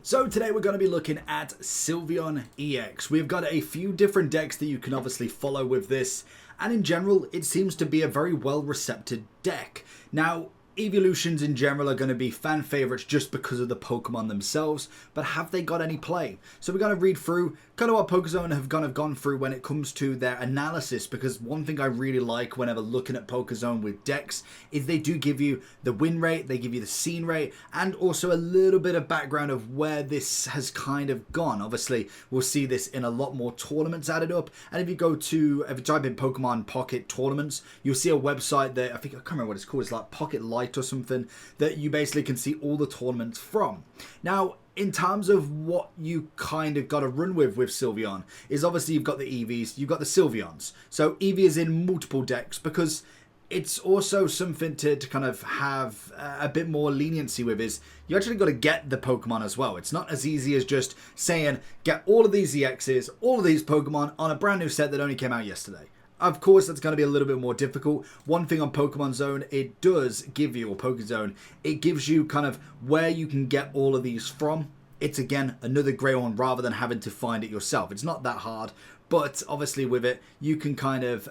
So today we're going to be looking at Sylveon EX. We've got a few different decks that you can obviously follow with this, and in general it seems to be a very well received deck. Now, evolutions in general are going to be fan favorites just because of the Pokemon themselves, but have they got any play? So we're going to read through kind of what PokeZone have kind of gone through when it comes to their analysis, because one thing I really like whenever looking at PokeZone with decks is they do give you the win rate, they give you the scene rate, and also a little bit of background of where this has kind of gone. Obviously, we'll see this in a lot more tournaments added up, and if you type in Pokemon Pocket Tournaments, you'll see a website that, I can't remember what it's called, it's like Pocket Light or something, that you basically can see all the tournaments from. Now, in terms of what you kind of got to run with Sylveon, is obviously you've got the EVs, you've got the Sylveons. So EV is in multiple decks because it's also something to kind of have a bit more leniency with, is you actually got to get the Pokemon as well. It's not as easy as just saying, get all of these EXs, all of these Pokemon on a brand new set that only came out yesterday. Of course, that's going to be a little bit more difficult. One thing on Pokemon Zone, it does give you, or PokeZone, it gives you kind of where you can get all of these from. It's, again, another great one rather than having to find it yourself. It's not that hard, but obviously with it, you can kind of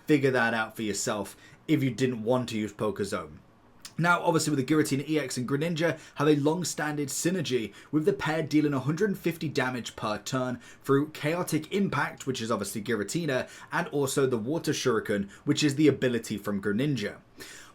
figure that out for yourself if you didn't want to use PokeZone. Now, obviously with the Giratina EX and Greninja have a long-standing synergy, with the pair dealing 150 damage per turn through Chaotic Impact, which is obviously Giratina, and also the Water Shuriken, which is the ability from Greninja.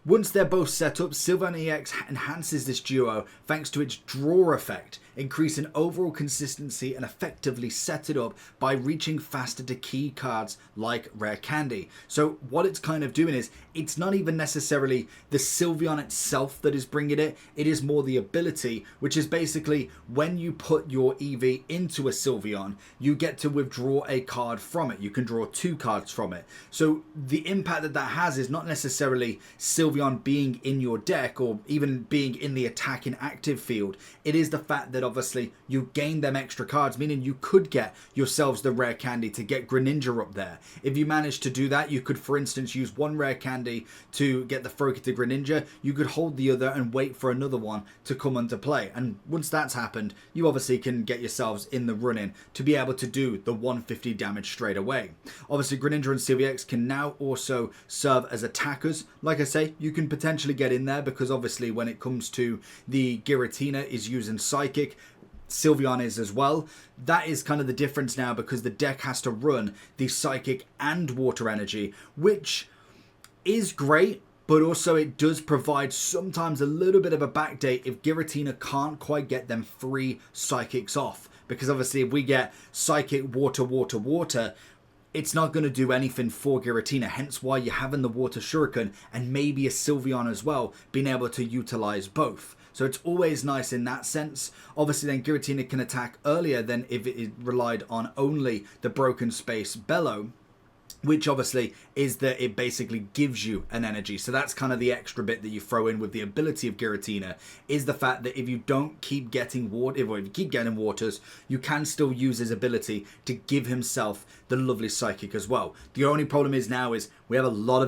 Once they're both set up, Sylveon EX enhances this duo thanks to its draw effect, increasing overall consistency and effectively set it up by reaching faster to key cards like Rare Candy. So what it's kind of doing is, it's not even necessarily the Sylveon itself that is bringing it, it is more the ability, which is basically when you put your EV into a Sylveon, you get to withdraw a card from it. You can draw 2 cards from it. So the impact that has is not necessarily Sylveon being in your deck or even being in the attacking active field. It is the fact that obviously you gain them extra cards, meaning you could get yourselves the Rare Candy to get Greninja up there. If you manage to do that, you could, for instance, use one Rare Candy to get the Froakie to Greninja. You could hold the other and wait for another one to come into play. And once that's happened, you obviously can get yourselves in the running to be able to do the 150 damage straight away. Obviously, Greninja and Sylveon EX can now also serve as attackers. Like I say, you can potentially get in there because obviously when it comes to the Giratina is using Psychic, Sylveon is as well. That is kind of the difference now, because the deck has to run the Psychic and Water Energy, which is great, but also it does provide sometimes a little bit of a backdate if Giratina can't quite get them 3 Psychics off. Because obviously if we get Psychic, Water, Water, Water, it's not going to do anything for Giratina, hence why you're having the Water Shuriken and maybe a Sylveon as well, being able to utilize both. So it's always nice in that sense. Obviously then Giratina can attack earlier than if it relied on only the Broken Space Bellow, which obviously is that it basically gives you an energy. So that's kind of the extra bit that you throw in with the ability of Giratina, is the fact that if you don't keep getting water, or if you keep getting waters, you can still use his ability to give himself the lovely Psychic as well. The only problem is now is we have a lot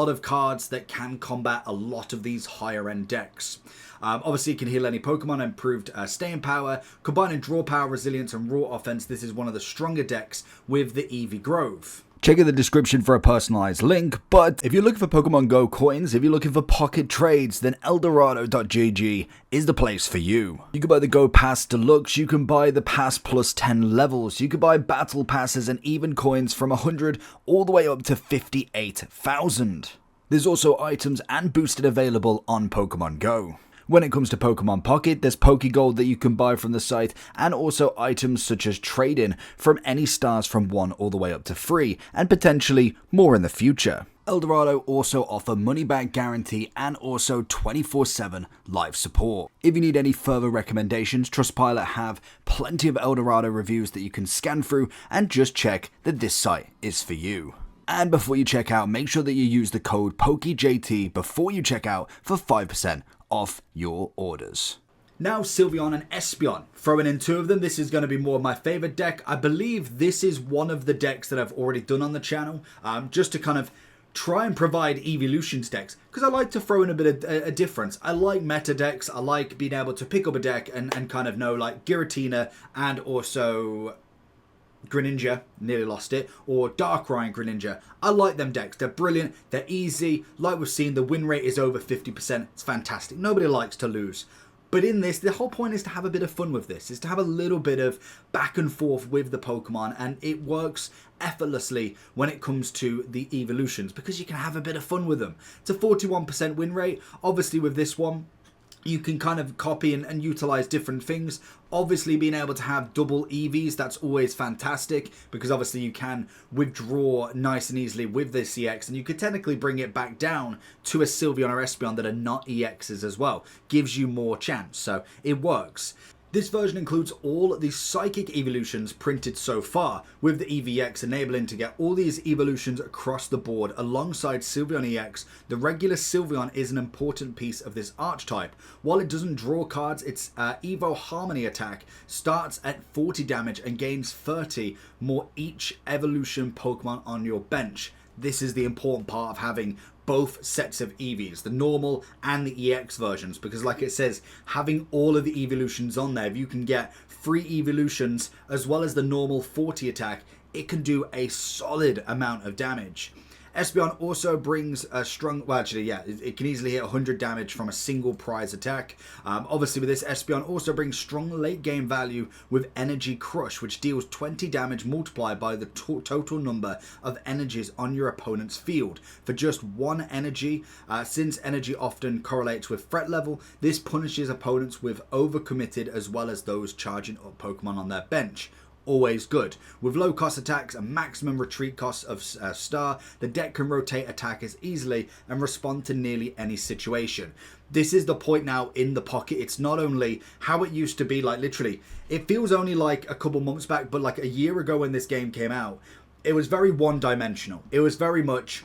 of cards that can combat a lot of these higher end decks. Obviously, it can heal any Pokemon, improved staying power, combining draw power, resilience, and raw offense. This is one of the stronger decks with the Eevee Grove. Check in the description for a personalized link, but if you're looking for Pokemon Go coins, if you're looking for pocket trades, then Eldorado.gg is the place for you. You can buy the Go Pass Deluxe, you can buy the Pass plus 10 levels, you can buy Battle Passes and even coins from 100 all the way up to 58,000. There's also items and boosted available on Pokemon Go. When it comes to Pokemon Pocket, there's Pokegold that you can buy from the site, and also items such as trade-in from any stars from 1 all the way up to 3, and potentially more in the future. Eldorado also offer money back guarantee and also 24/7 live support. If you need any further recommendations, Trustpilot have plenty of Eldorado reviews that you can scan through and just check that this site is for you. And before you check out, make sure that you use the code POKEJT before you check out for 5% off your orders. Now Sylveon and Espeon, throwing in 2 of them. This is going to be more of my favorite deck. I believe this is one of the decks that I've already done on the channel, just to kind of try and provide Evolutions decks, because I like to throw in a bit of a difference. I like meta decks. I like being able to pick up a deck and kind of know like Giratina and also Greninja, nearly lost it, or Darkrai and Greninja. I like them decks. They're brilliant. They're easy. Like we've seen, the win rate is over 50%. It's fantastic. Nobody likes to lose. But in this, the whole point is to have a bit of fun with this, is to have a little bit of back and forth with the Pokemon, and it works effortlessly when it comes to the evolutions, because you can have a bit of fun with them. It's a 41% win rate. Obviously with this one, you can kind of copy and utilize different things. Obviously being able to have double EVs, that's always fantastic, because obviously you can withdraw nice and easily with this EX, and you could technically bring it back down to a Sylveon or Espeon that are not EXs as well. Gives you more chance, so it works. This version includes all the Psychic evolutions printed so far, with the EVX enabling to get all these evolutions across the board alongside Sylveon EX. The regular Sylveon is an important piece of this archetype. While it doesn't draw cards, its Evo Harmony attack starts at 40 damage and gains 30 more each evolution Pokemon on your bench. This is the important part of having both sets of EVs, the normal and the EX versions, because like it says, having all of the evolutions on there, if you can get 3 evolutions as well as the normal 40 attack, it can do a solid amount of damage. Espeon also brings a strong, well actually yeah, it can easily hit 100 damage from a single prize attack. Obviously with this, Espeon also brings strong late game value with Energy Crush, which deals 20 damage multiplied by the total number of energies on your opponent's field. For just 1 energy, since energy often correlates with threat level, this punishes opponents with overcommitted as well as those charging up Pokemon on their bench. Always good. With low cost attacks and maximum retreat costs of star, the deck can rotate attackers easily and respond to nearly any situation. This is the point now in the pocket. It's not only how it used to be, like literally, it feels only like a couple months back, but like a year ago when this game came out, it was very one-dimensional. It was very much,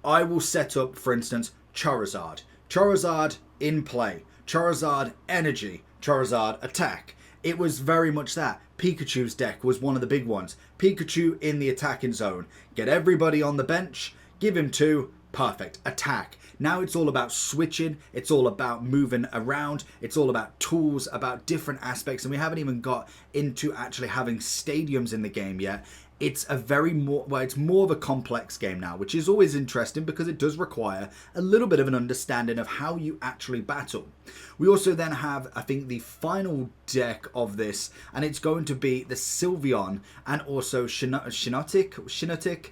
I will set up, for instance, Charizard. Charizard in play. Charizard energy. Charizard attack. It was very much that. Pikachu's deck was one of the big ones. Pikachu in the attacking zone. Get everybody on the bench, give him 2, perfect, attack. Now it's all about switching, it's all about moving around, it's all about tools, about different aspects, and we haven't even got into actually having stadiums in the game yet. It's a it's more of a complex game now, which is always interesting because it does require a little bit of an understanding of how you actually battle. We also then have, I think, the final deck of this, and it's going to be the Sylveon and also Shiinotic.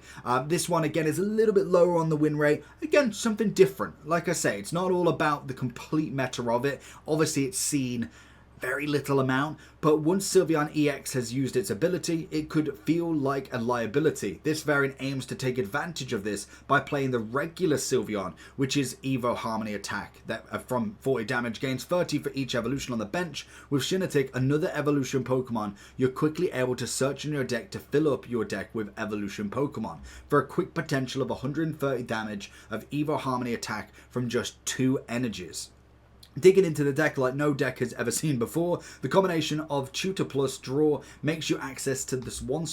This one, again, is a little bit lower on the win rate. Again, something different. Like I say, it's not all about the complete meta of it. Obviously, it's seen very little amount, but once Sylveon EX has used its ability, it could feel like a liability. This variant aims to take advantage of this by playing the regular Sylveon, which is Evo Harmony attack, that from 40 damage gains 30 for each evolution on the bench. With Shiinotic, another evolution Pokemon, you're quickly able to search in your deck to fill up your deck with evolution Pokemon for a quick potential of 130 damage of Evo Harmony attack from just 2 energies. Digging into the deck like no deck has ever seen before, the combination of Tutor plus Draw makes you access to this one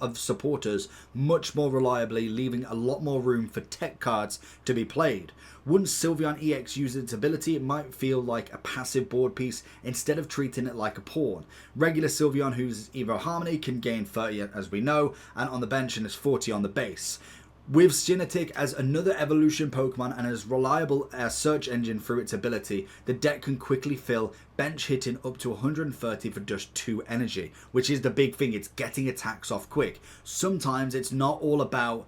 of supporters much more reliably, leaving a lot more room for tech cards to be played. Once Sylveon EX uses its ability, it might feel like a passive board piece instead of treating it like a pawn. Regular Sylveon, whose Evo Harmony, can gain 30 as we know, and on the bench, and is 40 on the base. With Shiinotic as another evolution Pokemon and as reliable a search engine through its ability, the deck can quickly fill, bench hitting up to 130 for just 2 energy, which is the big thing. It's getting attacks off quick. Sometimes it's not all about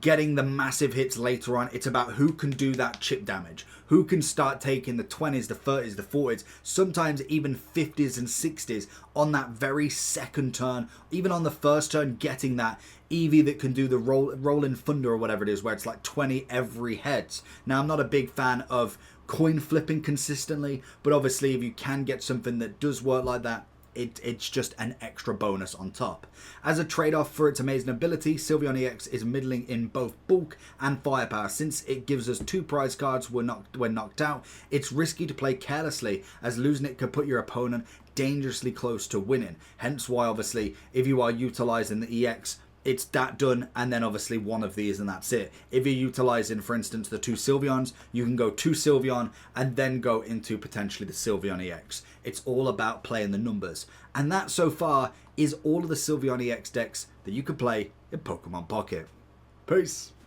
getting the massive hits later on. It's about who can do that chip damage, who can start taking the 20s, the 30s, the 40s, sometimes even 50s and 60s on that very second turn, even on the first turn, getting that Eevee that can do the rolling thunder or whatever it is, where it's like 20 every heads. Now, I'm not a big fan of coin flipping consistently, but obviously if you can get something that does work like that, it's just an extra bonus on top. As a trade-off for its amazing ability, Sylveon EX is middling in both bulk and firepower. Since it gives us 2 prize cards when knocked out, it's risky to play carelessly, as losing it could put your opponent dangerously close to winning. Hence why, obviously, if you are utilizing the EX, it's that done, and then obviously one of these and that's it. If you're utilizing, for instance, the 2 Sylveons, you can go 2 Sylveon and then go into potentially the Sylveon EX. It's all about playing the numbers. And that so far is all of the Sylveon EX decks that you can play in Pokemon Pocket. Peace!